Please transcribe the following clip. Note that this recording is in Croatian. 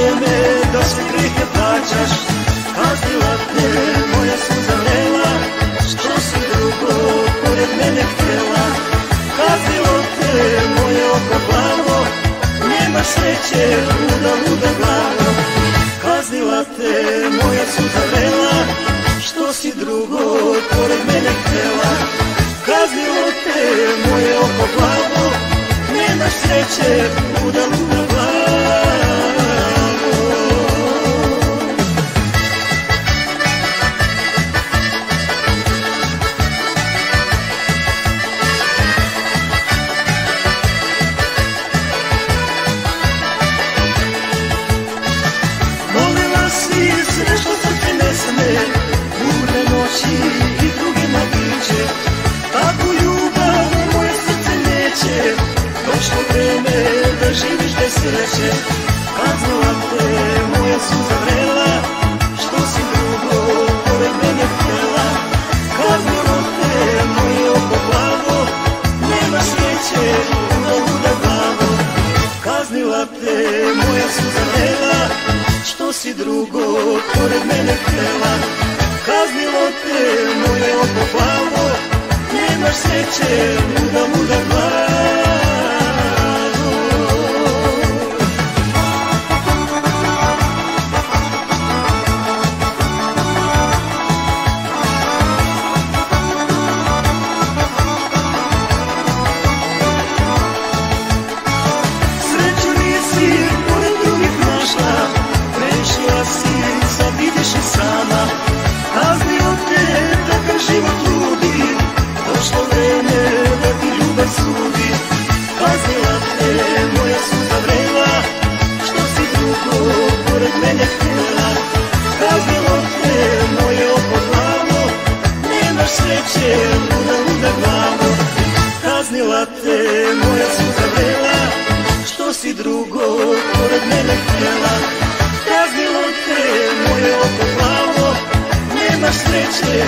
vreme da sve grijehe plaćaš. Kaznila te moja suza vrela, što si drugo pored mene htjela. Kaznilo te moje oko plavo, nemaš sreće, luda glavo. Kaznila te moja suza vrela, što si drugo pored mene htjela. Kaznilo te moje oko plavo, nemaš sreće, luda glavo. Molila si sve što srce ne sme, burne noći i drugima viđe. Takvu ljubav moje srce neće, došlo vreme da živiš bez sreće. Kaznila te moja suza vrela, što si drugo pored mene htjela. Kaznilo te moje oko plavo, nema sreće, luda glavo. Kaznila te moja suza vrela, što si drugo pored mene htjela. Kaznilo te moje oko plavo, nemaš sreće, luda glavo. Sreću nisi pored drugih našla, prešla si, sad ideš i sama. Kaznio te takav život ludi, došlo vreme da ti ljubav sudi. Kaznila te moja suza vrela, što si drugo pored mene htjela. Kaznilo te moje oko plavo, nemaš sreće, luda glavo. Kaznila te moja suza vrela, što si drugo pored mene htjela. Kaznilo te moje oko plavo, nemaš sreće,